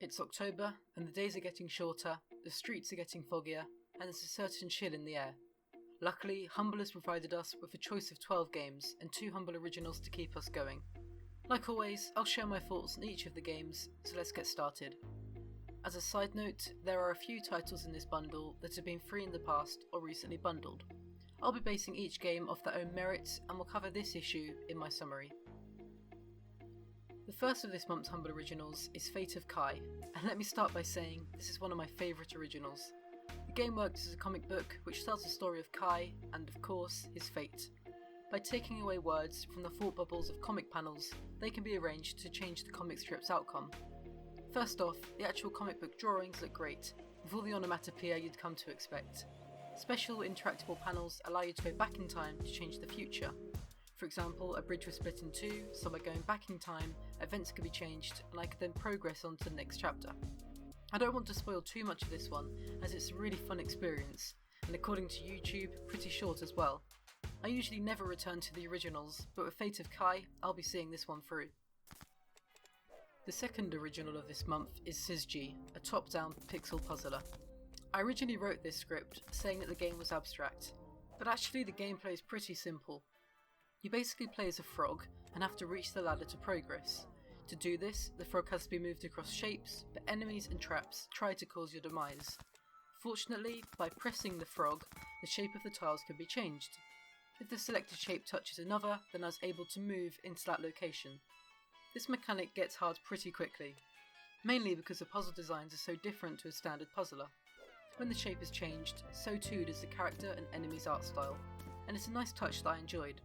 It's October, and the days are getting shorter, the streets are getting foggier, and there's a certain chill in the air. Luckily, Humble has provided us with a choice of 12 games and 2 Humble originals to keep us going. Like always, I'll share my thoughts on each of the games, so let's get started. As a side note, there are a few titles in this bundle that have been free in the past or recently bundled. I'll be basing each game off their own merits, and will cover this issue in my summary. The first of this month's Humble Originals is Fate of Kai, and let me start by saying this is one of my favourite originals. The game works as a comic book which tells the story of Kai and, of course, his fate. By taking away words from the thought bubbles of comic panels, they can be arranged to change the comic strip's outcome. First off, the actual comic book drawings look great, with all the onomatopoeia you'd come to expect. Special interactable panels allow you to go back in time to change the future. For example, a bridge was split in two, so by going back in time, events could be changed and I could then progress on to the next chapter. I don't want to spoil too much of this one, as it's a really fun experience, and according to YouTube, pretty short as well. I usually never return to the originals, but with Fate of Kai, I'll be seeing this one through. The second original of this month is Szyzgy, a top-down pixel puzzler. I originally wrote this script saying that the game was abstract, but actually the gameplay is pretty simple. You basically play as a frog and have to reach the ladder to progress. To do this, the frog has to be moved across shapes, but enemies and traps try to cause your demise. Fortunately, by pressing the frog, the shape of the tiles can be changed. If the selected shape touches another, then I was able to move into that location. This mechanic gets hard pretty quickly, mainly because the puzzle designs are so different to a standard puzzler. When the shape is changed, so too does the character and enemy's art style, and it's a nice touch that I enjoyed.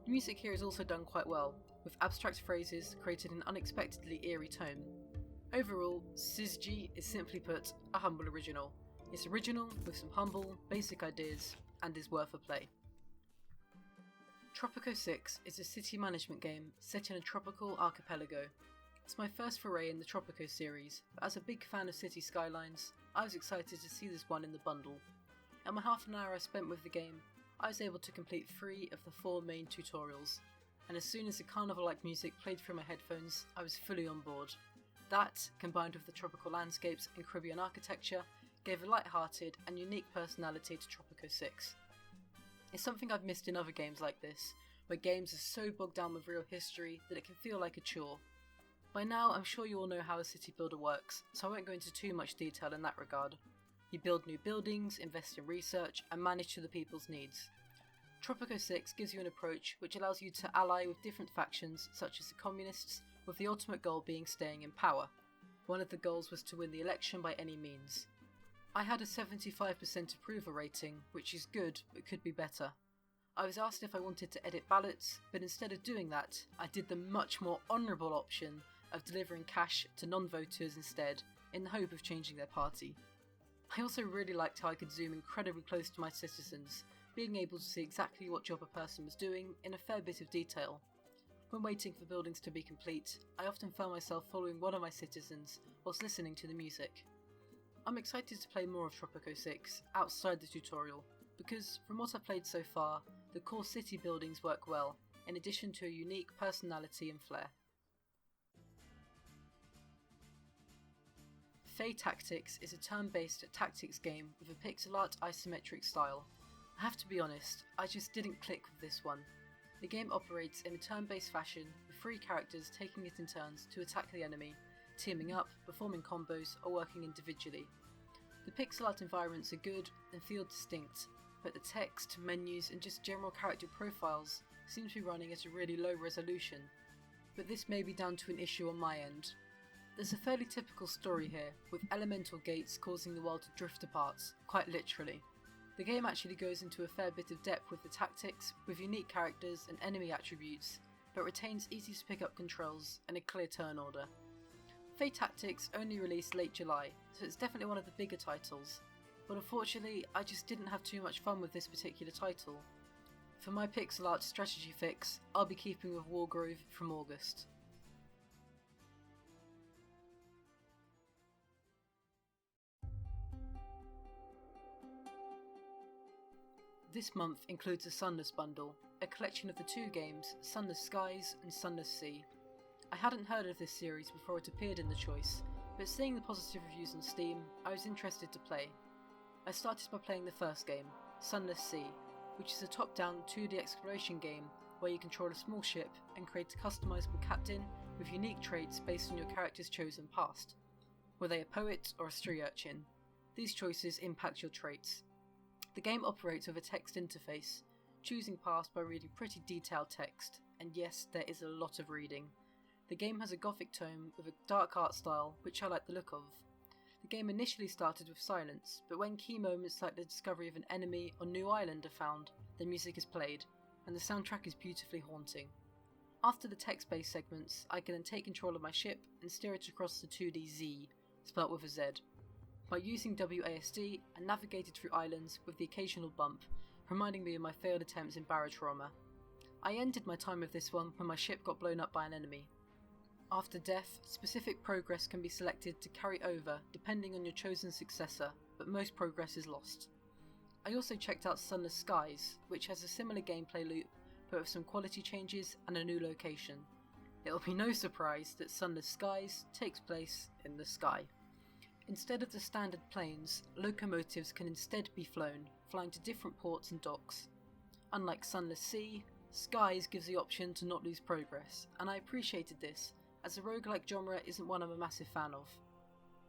The music here is also done quite well, with abstract phrases created an unexpectedly eerie tone. Overall, Szyzgy is simply put a Humble original. It's original with some humble, basic ideas, and is worth a play. Tropico 6 is a city management game set in a tropical archipelago. It's my first foray in the Tropico series, but as a big fan of city skylines, I was excited to see this one in the bundle. In my half an hour I spent with the game, I was able to complete 3 of the 4 main tutorials, and as soon as the carnival-like music played through my headphones, I was fully on board. That, combined with the tropical landscapes and Caribbean architecture, gave a light-hearted and unique personality to Tropico 6. It's something I've missed in other games like this, where games are so bogged down with real history that it can feel like a chore. By now, I'm sure you all know how a city builder works, so I won't go into too much detail in that regard. You build new buildings, invest in research, and manage to the people's needs. Tropico 6 gives you an approach which allows you to ally with different factions, such as the communists, with the ultimate goal being staying in power. One of the goals was to win the election by any means. I had a 75% approval rating, which is good, but could be better. I was asked if I wanted to edit ballots, but instead of doing that, I did the much more honourable option of delivering cash to non-voters instead, in the hope of changing their party. I also really liked how I could zoom incredibly close to my citizens, being able to see exactly what job a person was doing in a fair bit of detail. When waiting for buildings to be complete, I often found myself following one of my citizens whilst listening to the music. I'm excited to play more of Tropico 6 outside the tutorial, because from what I've played so far, the core city buildings work well, in addition to a unique personality and flair. Fae Tactics is a turn-based tactics game with a pixel art isometric style. I have to be honest, I just didn't click with this one. The game operates in a turn-based fashion, with 3 characters taking it in turns to attack the enemy, teaming up, performing combos, or working individually. The pixel art environments are good and feel distinct, but the text, menus, and just general character profiles seem to be running at a really low resolution. But this may be down to an issue on my end. There's a fairly typical story here, with elemental gates causing the world to drift apart, quite literally. The game actually goes into a fair bit of depth with the tactics, with unique characters and enemy attributes, but retains easy to pick up controls and a clear turn order. Fae Tactics only released late July, so it's definitely one of the bigger titles, but unfortunately I just didn't have too much fun with this particular title. For my pixel art strategy fix, I'll be keeping with Wargrove from August. This month includes a Sunless Bundle, a collection of the 2 games Sunless Skies and Sunless Sea. I hadn't heard of this series before it appeared in the choice, but seeing the positive reviews on Steam, I was interested to play. I started by playing the first game, Sunless Sea, which is a top-down 2D exploration game where you control a small ship and create a customisable captain with unique traits based on your character's chosen past. Were they a poet or a street urchin? These choices impact your traits. The game operates with a text interface, choosing past by reading pretty detailed text, and yes, there is a lot of reading. The game has a gothic tone with a dark art style, which I like the look of. The game initially started with silence, but when key moments like the discovery of an enemy or new island are found, the music is played, and the soundtrack is beautifully haunting. After the text-based segments, I can then take control of my ship and steer it across the 2D Z, spelt with a Z. By using WASD, I navigated through islands with the occasional bump, reminding me of my failed attempts in Barotrauma. I ended my time with this one when my ship got blown up by an enemy. After death, specific progress can be selected to carry over depending on your chosen successor, but most progress is lost. I also checked out Sunless Skies, which has a similar gameplay loop but with some quality changes and a new location. It'll be no surprise that Sunless Skies takes place in the sky. Instead of the standard planes, locomotives can instead be flown, flying to different ports and docks. Unlike Sunless Sea, Skies gives the option to not lose progress, and I appreciated this, as the roguelike genre isn't one I'm a massive fan of.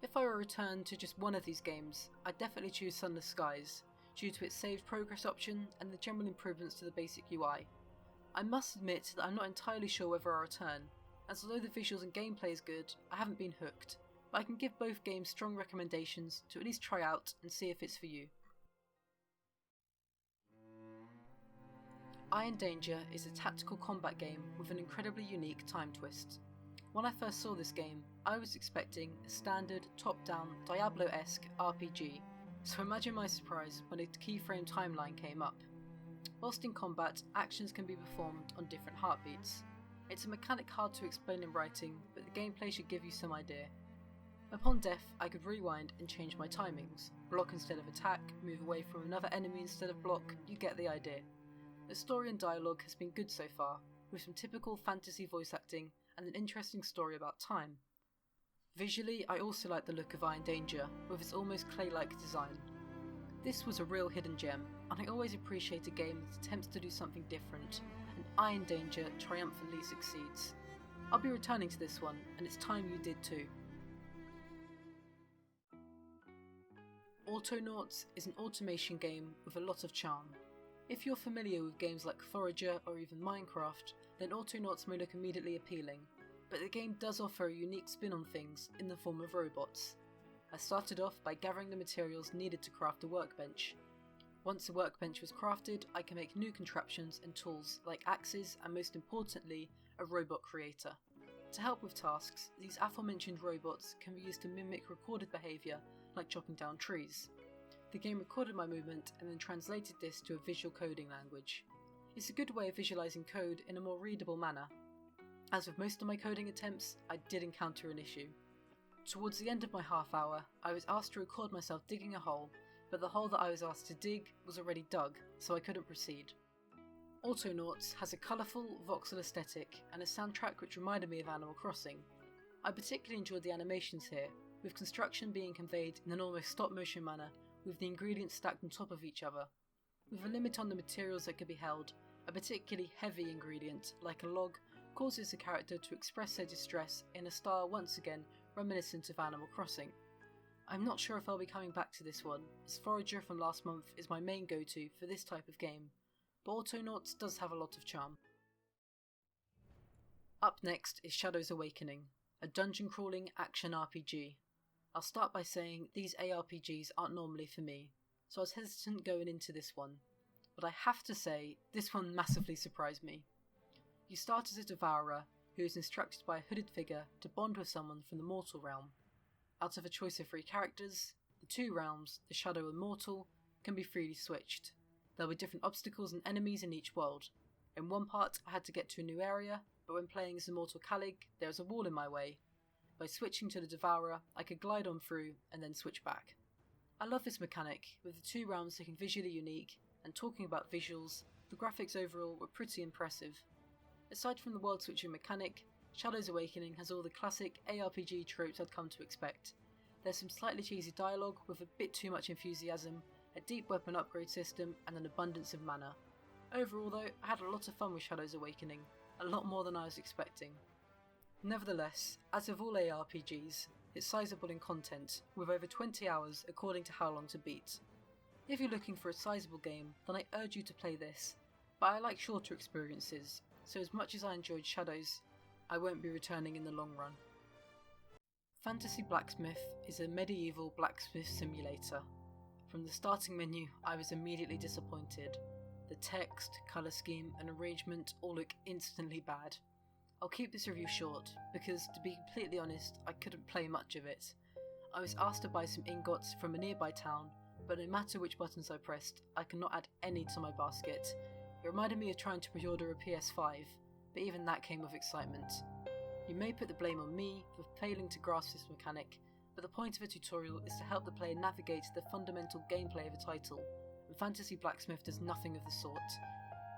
If I were to return to just one of these games, I'd definitely choose Sunless Skies, due to its saved progress option and the general improvements to the basic UI. I must admit that I'm not entirely sure whether I'll return, as although the visuals and gameplay is good, I haven't been hooked, but I can give both games strong recommendations to at least try out and see if it's for you. Iron Danger is a tactical combat game with an incredibly unique time twist. When I first saw this game, I was expecting a standard top-down Diablo-esque RPG, so imagine my surprise when a keyframe timeline came up. Whilst in combat, actions can be performed on different heartbeats. It's a mechanic hard to explain in writing, but the gameplay should give you some idea. Upon death, I could rewind and change my timings. Block instead of attack, move away from another enemy instead of block, you get the idea. The story and dialogue has been good so far, with some typical fantasy voice acting and an interesting story about time. Visually, I also like the look of Iron Danger, with its almost clay-like design. This was a real hidden gem, and I always appreciate a game that attempts to do something different, and Iron Danger triumphantly succeeds. I'll be returning to this one, and it's time you did too. Autonauts is an automation game with a lot of charm. If you're familiar with games like Forager or even Minecraft, then Autonauts may look immediately appealing, but the game does offer a unique spin on things in the form of robots. I started off by gathering the materials needed to craft a workbench. Once a workbench was crafted, I can make new contraptions and tools like axes and most importantly, a robot creator. To help with tasks, these aforementioned robots can be used to mimic recorded behaviour like chopping down trees. The game recorded my movement and then translated this to a visual coding language. It's a good way of visualising code in a more readable manner. As with most of my coding attempts, I did encounter an issue. Towards the end of my half hour, I was asked to record myself digging a hole, but the hole that I was asked to dig was already dug, so I couldn't proceed. Autonauts has a colourful, voxel aesthetic and a soundtrack which reminded me of Animal Crossing. I particularly enjoyed the animations here, with construction being conveyed in an almost stop-motion manner, with the ingredients stacked on top of each other. With a limit on the materials that could be held, a particularly heavy ingredient, like a log, causes the character to express their distress in a style once again reminiscent of Animal Crossing. I'm not sure if I'll be coming back to this one, as Forager from last month is my main go-to for this type of game, but Autonauts does have a lot of charm. Up next is Shadows Awakening, a dungeon crawling action RPG. I'll start by saying these ARPGs aren't normally for me, so I was hesitant going into this one, but I have to say this one massively surprised me. You start as a devourer who is instructed by a hooded figure to bond with someone from the mortal realm. Out of a choice of 3 characters, the 2 realms, the Shadow and Mortal, can be freely switched. There will be different obstacles and enemies in each world. In one part I had to get to a new area, but when playing as the Mortal Calig there was a wall in my way. By switching to the Devourer I could glide on through and then switch back. I love this mechanic, with the 2 realms looking visually unique, and talking about visuals, the graphics overall were pretty impressive. Aside from the world switching mechanic, Shadows Awakening has all the classic ARPG tropes I'd come to expect. There's some slightly cheesy dialogue with a bit too much enthusiasm, a deep weapon upgrade system, and an abundance of mana. Overall though, I had a lot of fun with Shadows Awakening, a lot more than I was expecting. Nevertheless, as with all ARPGs, it's sizable in content, with over 20 hours according to How Long to Beat. If you're looking for a sizable game, then I urge you to play this, but I like shorter experiences, so as much as I enjoyed Shadows, I won't be returning in the long run. Fantasy Blacksmith is a medieval blacksmith simulator. From the starting menu, I was immediately disappointed. The text, colour scheme and arrangement all look instantly bad. I'll keep this review short, because to be completely honest, I couldn't play much of it. I was asked to buy some ingots from a nearby town, but no matter which buttons I pressed, I could not add any to my basket. It reminded me of trying to pre-order a PS5, but even that came with excitement. You may put the blame on me for failing to grasp this mechanic, but the point of a tutorial is to help the player navigate the fundamental gameplay of a title, and Fantasy Blacksmith does nothing of the sort.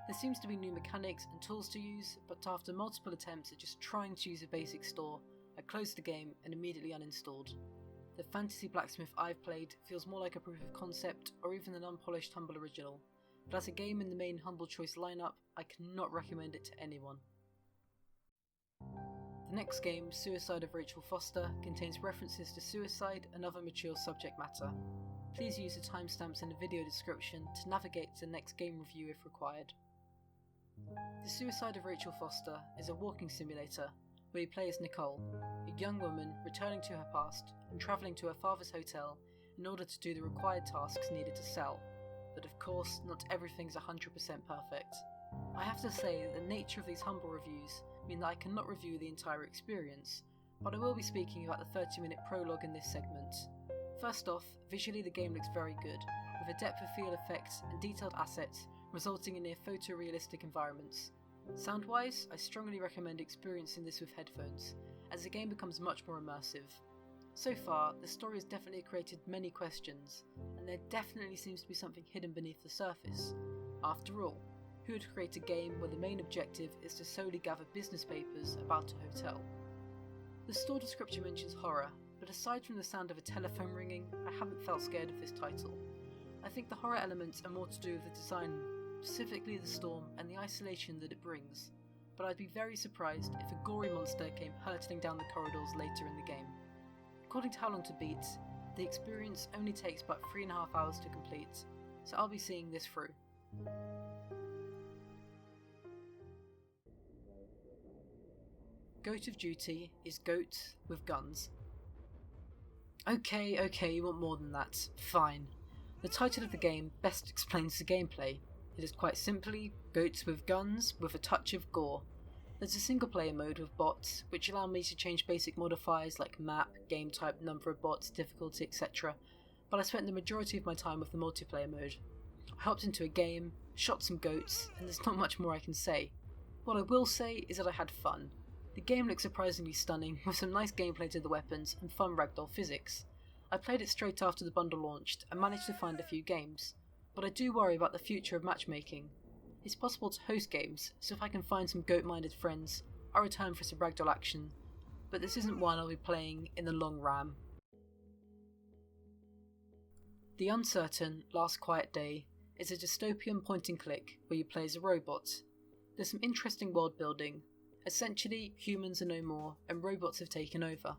There seems to be new mechanics and tools to use, but after multiple attempts at just trying to use a basic store, I closed the game and immediately uninstalled. The Fantasy Blacksmith I've played feels more like a proof of concept or even an unpolished humble original, but as a game in the main Humble Choice lineup, I cannot recommend it to anyone. The next game, Suicide of Rachel Foster, contains references to suicide and other mature subject matter. Please use the timestamps in the video description to navigate to the next game review if required. The Suicide of Rachel Foster is a walking simulator where you play as Nicole, a young woman returning to her past and travelling to her father's hotel in order to do the required tasks needed to sell. But of course, not everything's 100% perfect. I have to say that the nature of these humble reviews mean that I cannot review the entire experience, but I will be speaking about the 30-minute prologue in this segment. First off, visually the game looks very good, with a depth of field effects and detailed assets resulting in near photorealistic environments. Sound-wise, I strongly recommend experiencing this with headphones, as the game becomes much more immersive. So far, the story has definitely created many questions, and there definitely seems to be something hidden beneath the surface. After all, who would create a game where the main objective is to solely gather business papers about a hotel? The store description mentions horror, but aside from the sound of a telephone ringing, I haven't felt scared of this title. I think the horror elements are more to do with the design, specifically the storm and the isolation that it brings, but I'd be very surprised if a gory monster came hurtling down the corridors later in the game. According to How Long to Beat, the experience only takes about 3.5 hours to complete, so I'll be seeing this through. Goat of Duty is goats with guns. Okay, you want more than that. Fine. The title of the game best explains the gameplay. It is quite simply goats with guns with a touch of gore. There's a single player mode with bots, which allow me to change basic modifiers like map, game type, number of bots, difficulty, etc. But I spent the majority of my time with the multiplayer mode. I hopped into a game, shot some goats, and there's not much more I can say. What I will say is that I had fun. The game looks surprisingly stunning, with some nice gameplay to the weapons and fun ragdoll physics. I played it straight after the bundle launched and managed to find a few games, but I do worry about the future of matchmaking. It's possible to host games, so if I can find some goat-minded friends, I'll return for some ragdoll action, but this isn't one I'll be playing in the long run. The Uncertain Last Quiet Day is a dystopian point-and-click where you play as a robot. There's some interesting world building. Essentially, humans are no more and robots have taken over.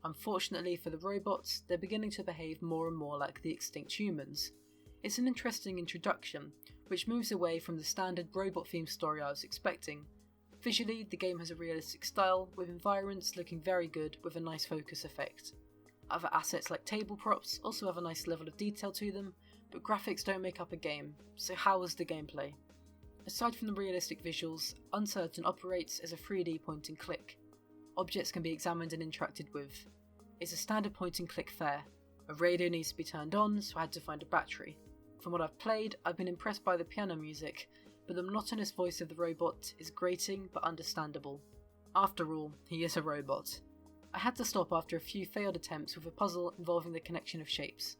Unfortunately for the robots, they're beginning to behave more and more like the extinct humans. It's an interesting introduction, which moves away from the standard robot-themed story I was expecting. Visually, the game has a realistic style, with environments looking very good with a nice focus effect. Other assets like table props also have a nice level of detail to them, but graphics don't make up a game, so how was the gameplay? Aside from the realistic visuals, Uncertain operates as a 3D point-and-click. Objects can be examined and interacted with. It's a standard point-and-click fare. A radio needs to be turned on, so I had to find a battery. From what I've played, I've been impressed by the piano music, but the monotonous voice of the robot is grating but understandable. After all, he is a robot. I had to stop after a few failed attempts with a puzzle involving the connection of shapes,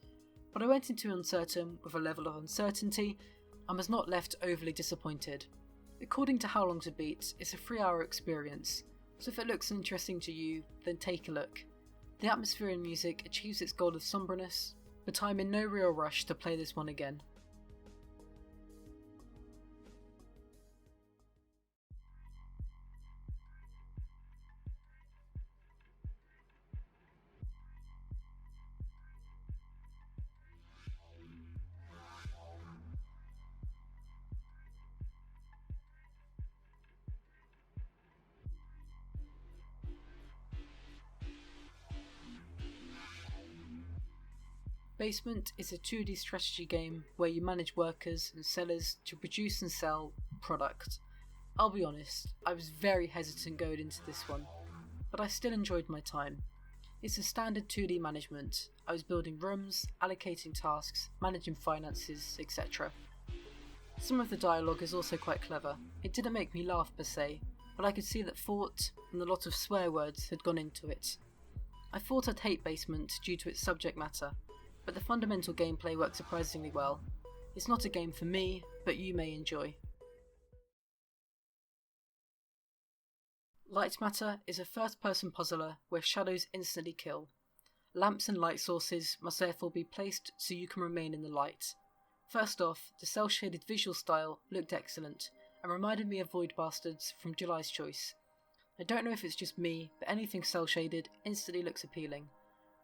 but I went into Uncertain with a level of uncertainty and was not left overly disappointed. According to How Long to Beat, it's a 3-hour experience, so if it looks interesting to you, then take a look. The atmosphere and music achieves its goal of somberness, but I'm in no real rush to play this one again. Basement is a 2D strategy game where you manage workers and sellers to produce and sell product. I'll be honest, I was very hesitant going into this one, but I still enjoyed my time. It's a standard 2D management. I was building rooms, allocating tasks, managing finances, etc. Some of the dialogue is also quite clever. It didn't make me laugh per se, but I could see that thought and a lot of swear words had gone into it. I thought I'd hate Basement due to its subject matter, but the fundamental gameplay works surprisingly well. It's not a game for me, but you may enjoy. Lightmatter is a first-person puzzler where shadows instantly kill. Lamps and light sources must therefore be placed so you can remain in the light. First off, the cel-shaded visual style looked excellent and reminded me of Void Bastards from July's Choice. I don't know if it's just me, but anything cel-shaded instantly looks appealing.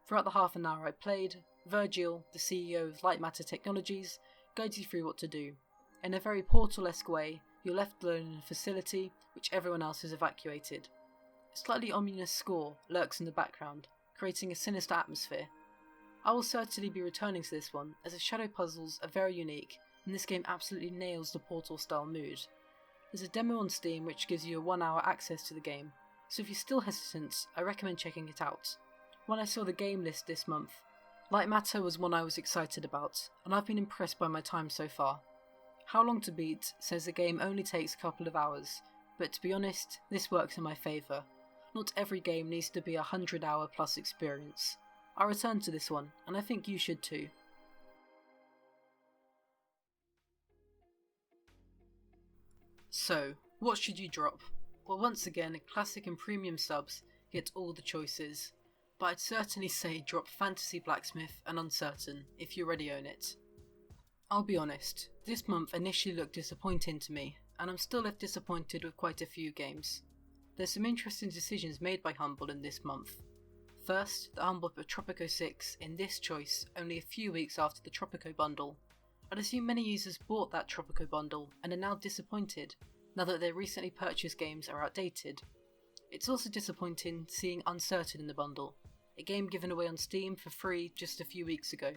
Throughout the half an hour I played, Virgil, the CEO of Lightmatter Technologies, guides you through what to do. In a very Portal-esque way, you're left alone in a facility which everyone else has evacuated. A slightly ominous score lurks in the background, creating a sinister atmosphere. I will certainly be returning to this one, as the shadow puzzles are very unique, and this game absolutely nails the Portal-style mood. There's a demo on Steam which gives you a 1-hour access to the game, so if you're still hesitant, I recommend checking it out. When I saw the game list this month, Lightmatter was one I was excited about, and I've been impressed by my time so far. How Long to Beat says the game only takes a couple of hours, but to be honest, this works in my favour. Not every game needs to be a 100-hour plus experience. I returned to this one, and I think you should too. So, what should you drop? Well, once again, classic and premium subs get all the choices, but I'd certainly say drop Fantasy Blacksmith and Uncertain if you already own it. I'll be honest, this month initially looked disappointing to me, and I'm still left disappointed with quite a few games. There's some interesting decisions made by Humble in this month. First, the Humble put Tropico 6 in this choice only a few weeks after the Tropico Bundle. I'd assume many users bought that Tropico Bundle and are now disappointed, now that their recently purchased games are outdated. It's also disappointing seeing Uncertain in the bundle, a game given away on Steam for free just a few weeks ago.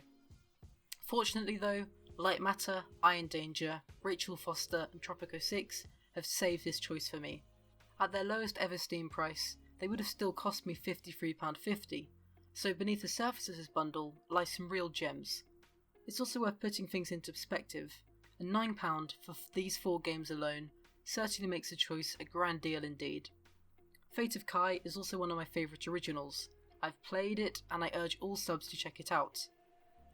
Fortunately though, Lightmatter, Iron Danger, Rachel Foster and Tropico 6 have saved this choice for me. At their lowest ever Steam price, they would have still cost me £53.50, so beneath the surface of this bundle lie some real gems. It's also worth putting things into perspective, and £9 for these 4 games alone certainly makes the choice a grand deal indeed. Fate of Kai is also one of my favourite originals. I've played it and I urge all subs to check it out.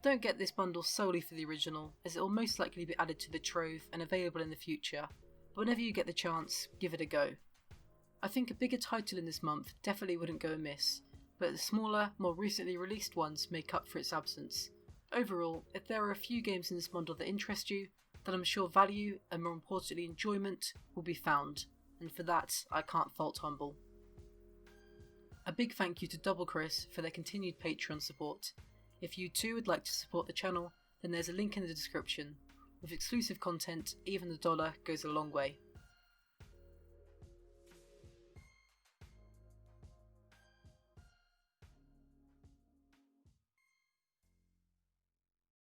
Don't get this bundle solely for the original, as it will most likely be added to the trove and available in the future, but whenever you get the chance, give it a go. I think a bigger title in this month definitely wouldn't go amiss, but the smaller, more recently released ones make up for its absence. Overall, if there are a few games in this bundle that interest you, then I'm sure value, and more importantly enjoyment, will be found, and for that I can't fault Humble. A big thank you to Double Chris for their continued Patreon support. If you too would like to support the channel, then there's a link in the description. With exclusive content, even the dollar goes a long way.